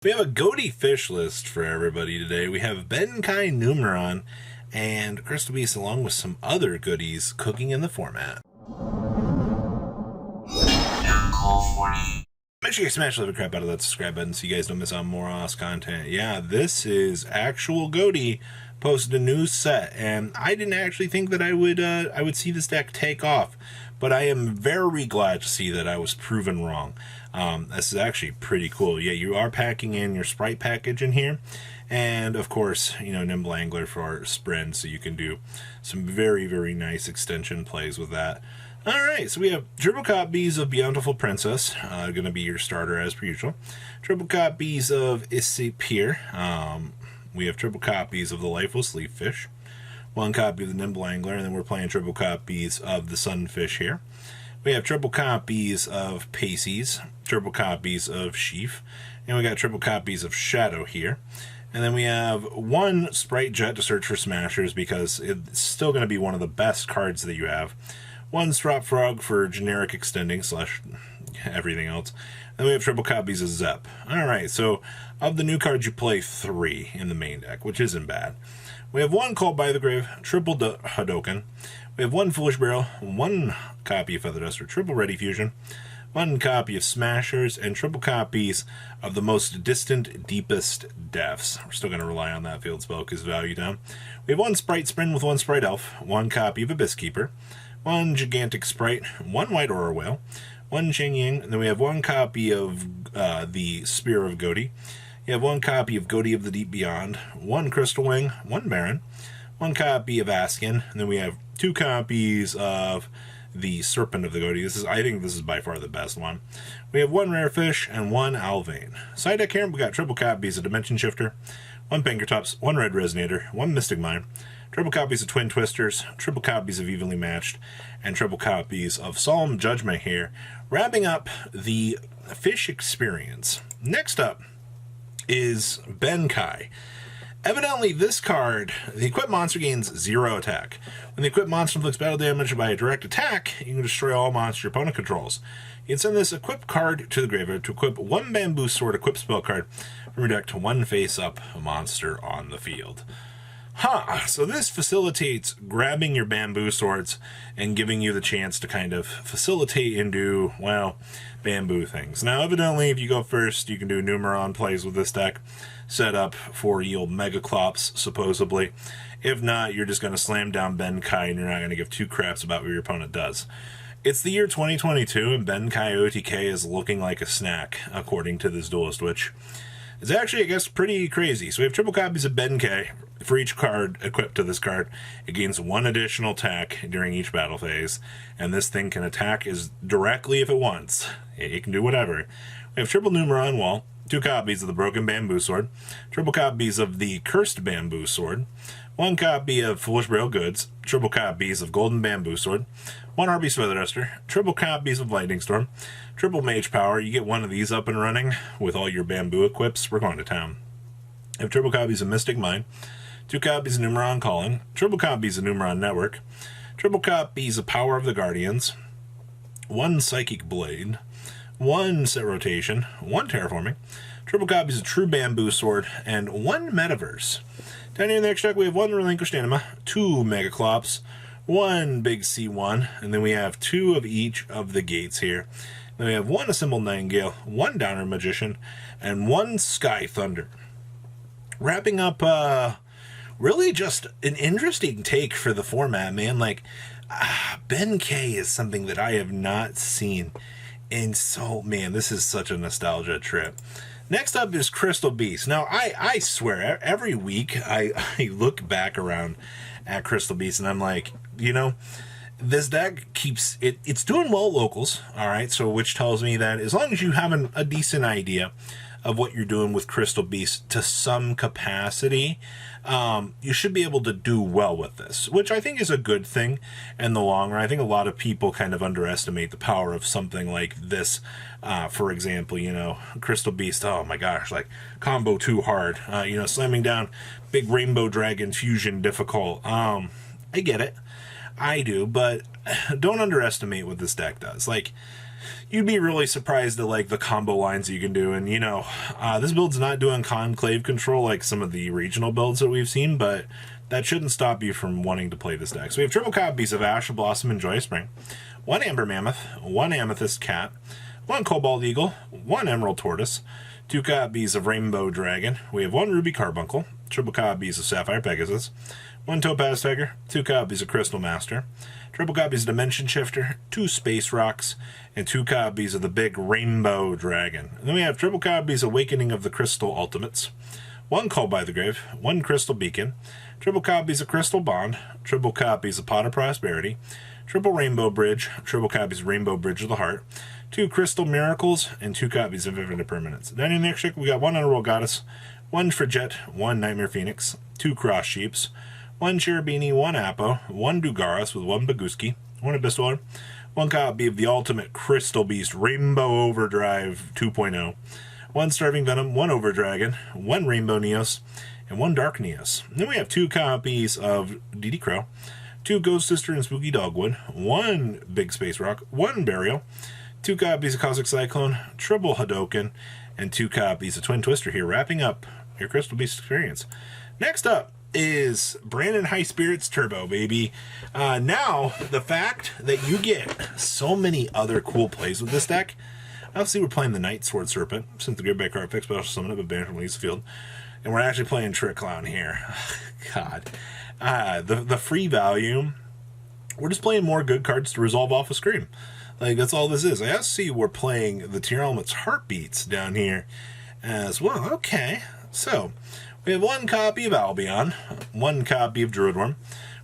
We have a Ghoti fish list for everybody today. We have Benkai Numeron and Crystal Beast along with some other goodies cooking in the format. Make sure you smash the crap out of that subscribe button so you guys don't miss out on more awesome content. Yeah, this is actual Ghoti posted a new set, and I didn't actually think that I would see this deck take off, but I am very glad to see that I was proven wrong. This is actually pretty cool. Yeah, you are packing in your Sprite package in here, and of course, you know, Nimble Angler for our sprint, so you can do some very, very nice extension plays with that. Alright, so we have triple copies of Bountiful Princess, going to be your starter as per usual. Triple copies of Issapir. We have triple copies of the Lifeless Leaf Fish. One copy of the Nimble Angler, and then we're playing triple copies of the Sunfish here. We have triple copies of Pacey's, triple copies of Sheaf, and we got triple copies of Shadow here. And then we have one Sprite Jet to search for Smashers because it's still going to be one of the best cards that you have. One Strop Frog for generic extending / everything else. And we have triple copies of Zep. Alright, so of the new cards you play 3 in the main deck, which isn't bad. We have one Called by the Grave, triple Hadoken. We have one Foolish Barrel, one copy of Feather Duster, triple Ready Fusion, one copy of Smashers, and triple copies of the Most Distant, Deepest Depths. We're still going to rely on that field spell because value down. We have one Sprite Spin with one Sprite Elf, one copy of Abyss Keeper, one Gigantic Sprite, one White Aura Whale, one Ching Ying, and then we have one copy of the Spear of Ghoti. You have one copy of Ghoti of the Deep Beyond, one Crystal Wing, one Baron, one copy of Askin, and then we have 2 copies of the Serpent of the Ghoti. I think this is by far the best one. We have one Rare Fish and one Alvain. Side deck here, we got triple copies of Dimension Shifter, one Pinkertops, one Red Resonator, one Mystic Mine, triple copies of Twin Twisters, triple copies of Evenly Matched, and triple copies of Solemn Judgment here, wrapping up the fish experience. Next up is Benkai. Evidently, this card, the equipped monster gains 0 attack. When the equipped monster inflicts battle damage by a direct attack, you can destroy all monsters your opponent controls. You can send this equipped card to the graveyard to equip one Bamboo Sword equipped spell card from your deck to one face-up monster on the field. So this facilitates grabbing your bamboo swords and giving you the chance to kind of facilitate into, well, bamboo things. Now, evidently, if you go first, you can do Numeron plays with this deck, set up for yield Mega Clops, supposedly. If not, you're just going to slam down Benkai and you're not going to give 2 craps about what your opponent does. It's the year 2022, and Benkai OTK is looking like a snack, according to this duelist, which is actually, I guess, pretty crazy. So we have triple copies of Benkai. For each card equipped to this card, it gains 1 additional attack during each battle phase, and this thing can attack as directly if it wants. It can do whatever. We have triple Numeron Wall, 2 copies of the Broken Bamboo Sword, triple copies of the Cursed Bamboo Sword, 1 copy of Foolish Barrel Goods, triple copies of Golden Bamboo Sword, 1 Arby's Feather Duster, triple copies of Lightning Storm, triple Mage Power. You get one of these up and running with all your bamboo equips, we're going to town. We have triple copies of Mystic Mine, 2 copies of Numeron Calling, triple copies of Numeron Network, triple copies of Power of the Guardians, 1 Psychic Blade, 1 Set Rotation, 1 Terraforming, triple copies of True Bamboo Sword, and 1 Metaverse. Down here in the next deck, we have 1 Relinquished Anima, 2 Mega Clops, 1 Big C1, and then we have 2 of each of the gates here. Then we have 1 Assembled Nightingale, 1 Downer Magician, and 1 Sky Thunder. Wrapping up, really just an interesting take for the format, man. Like, Benkai is something that I have not seen. And so, man, this is such a nostalgia trip. Next up is Crystal Beast. Now, I swear, every week I look back around at Crystal Beast and I'm like, you know, this deck keeps, it's doing well locals, all right? So, which tells me that as long as you have a decent idea of what you're doing with Crystal Beast to some capacity, you should be able to do well with this, which I think is a good thing in the long run. I think a lot of people kind of underestimate the power of something like this. For example, you know, Crystal Beast, oh my gosh, like combo too hard, you know, slamming down big Rainbow Dragon fusion difficult. I get it. I do, but don't underestimate what this deck does. Like, you'd be really surprised at like the combo lines you can do. And you know, this build's not doing conclave control like some of the regional builds that we've seen, but that shouldn't stop you from wanting to play this deck. So we have triple copies of Ash, Blossom, and Joyous Spring, 1 Amber Mammoth, 1 Amethyst Cat, 1 Cobalt Eagle, 1 Emerald Tortoise, 2 copies of Rainbow Dragon. We have 1 Ruby Carbuncle, triple copies of Sapphire Pegasus, 1 Topaz Tiger, 2 copies of Crystal Master, triple copies of Dimension Shifter, 2 Space Rocks, and 2 copies of the big Rainbow Dragon. And then we have triple copies of Awakening of the Crystal Ultimates, 1 Called by the Grave, 1 Crystal Beacon, triple copies of Crystal Bond, triple copies of Pot of Prosperity, triple Rainbow Bridge, triple copies of Rainbow Bridge of the Heart, 2 Crystal Miracles, and 2 copies of Infinite Permanence. Then in the next trick, we got 1 Underworld Goddess, 1 Frigette, 1 Nightmare Phoenix, 2 Cross Sheeps, 1 Cherubini, 1 Apo, 1 Dugaras with 1 Baguski, 1 Abyssal, 1 copy of the Ultimate Crystal Beast Rainbow Overdrive 2.0, 1 Starving Venom, 1 Overdragon, 1 Rainbow Neos, and 1 Dark Neos. And then we have 2 copies of DD Crow, 2 Ghost Sister and Spooky Dogwood, 1 Big Space Rock, 1 Burial, 2 copies of Cosmic Cyclone, triple Hadoken, and 2 copies of Twin Twister here, wrapping up your Crystal Beast experience. Next up is Brandon High Spirits Turbo, baby. Now, the fact that you get so many other cool plays with this deck. Obviously, we're playing the Night Sword Serpent, since the Great Card fix, but also summon it, but ban from leaves the field. And we're actually playing Trick Clown here. God. The free value, we're just playing more good cards to resolve off a Scream. Like, that's all this is. I also see we're playing the Tier Element's Heartbeats down here as well. Okay. So, we have 1 copy of Albion, 1 copy of Druidworm,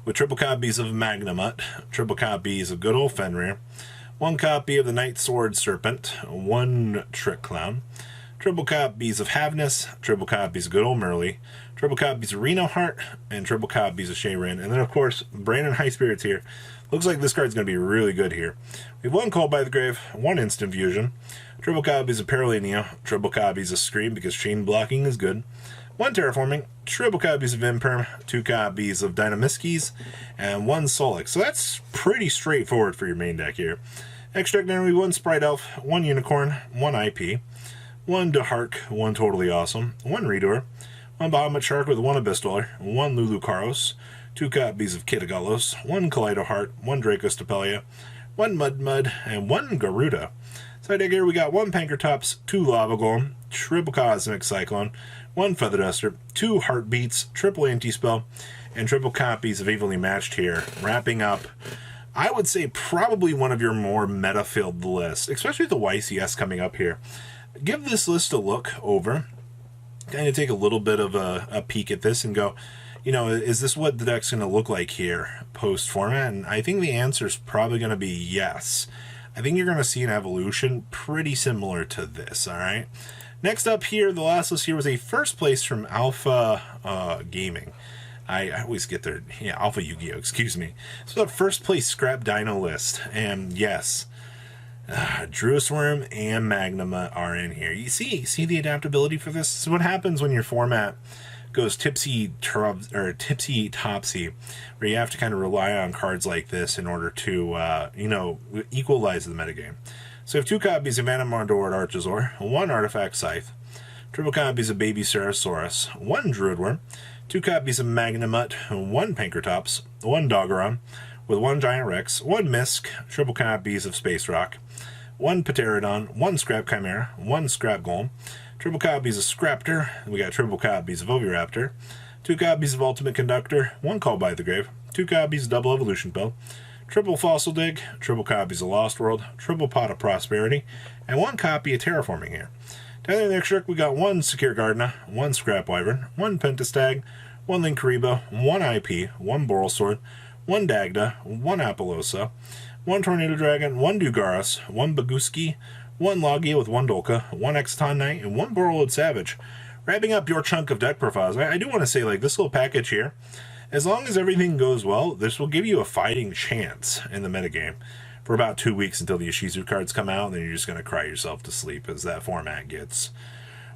with triple copies of Magnamut, triple copies of good old Fenrir, 1 copy of the Night Sword Serpent, 1 Trick Clown, triple copies of Havness, triple copies of good old Merly, triple copies of Reno Heart, and triple copies of Shayrin. And then, of course, Brandon High Spirits here. Looks like this card's going to be really good here. We have 1 Called by the Grave, 1 Instant Fusion, triple copies of Paralineo, triple copies of Scream because chain blocking is good, 1 Terraforming, triple copies of Imperm, 2 copies of Dynamiskis, and 1 Solix. So that's pretty straightforward for your main deck here. Extract Enemy, 1 Sprite Elf, 1 Unicorn, 1 IP, 1 Dehark, 1 Totally Awesome, 1 Redoer, 1 Bahamut Shark with 1 Abyss Dweller, 1 Lulu Karos, 2 copies of Kitagalos, 1 Kaleido Heart, 1 Draco Stapelia, 1 Mud, and 1 Garuda. Side deck here we got 1 Pankratops, 2 Lava Golem, triple Cosmic Cyclone, 1 Feather Duster, 2 Heartbeats, triple Anti-Spell, and triple copies of Evenly Matched here, wrapping up, I would say, probably one of your more meta-filled lists, especially with the YCS coming up here. Give this list a look over, kind of take a little bit of a peek at this and go, you know, is this what the deck's going to look like here post-format? And I think the answer is probably going to be yes. I think you're going to see an evolution pretty similar to this, all right? Next up here, the last list here was a first place from Alpha Gaming. I always get their, yeah, AlphaYGO, excuse me. So the first place Scrap Dino list, and yes, Druisworm and Magnum are in here. You see the adaptability for this? So what happens when your format goes tipsy-topsy, where you have to kind of rely on cards like this in order to, you know, equalize the metagame. So we have 2 copies of Animardor Archosaur, 1 Artifact Scythe, triple copies of Baby Ceratosaurus, 1 Druidworm, 2 copies of Magnamut, 1 Pankratops, 1 Doggeron, with 1 Giant Rex, 1 Misk, triple copies of Space Rock, 1 Pterodon, 1 Scrap Chimera, 1 Scrap Golem, triple copies of Scraptor, we got triple copies of Oviraptor, 2 copies of Ultimate Conductor, 1 Called by the Grave, 2 copies of Double Evolution Pill, triple Fossil Dig, triple copies of Lost World, triple Pot of Prosperity, and 1 copy of Terraforming here. Down in the next trick, we got 1 Secure Gardena, 1 Scrap Wyvern, 1 Pentastag, 1 Linkaribo, 1 IP, 1 Boral Sword, 1 Dagda, 1 Apollosa, 1 Tornado Dragon, 1 Dugaras, 1 Baguski, 1 Logia with 1 Dolka, 1 Exaton Knight, and 1 Borreload Savage. Wrapping up your chunk of deck profiles, I do want to say, like, this little package here, as long as everything goes well, this will give you a fighting chance in the metagame for about 2 weeks until the Ishizu cards come out, and then you're just going to cry yourself to sleep as that format gets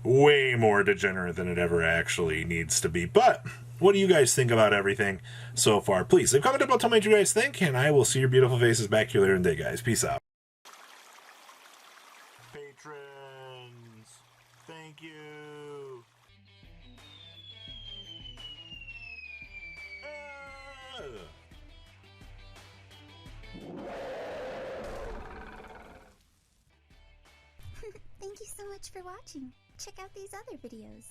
way more degenerate than it ever actually needs to be. But what do you guys think about everything so far? Please leave a comment below, tell me what you guys think, and I will see your beautiful faces back here later in the day, guys. Peace out. Thank you so much for watching. Check out these other videos.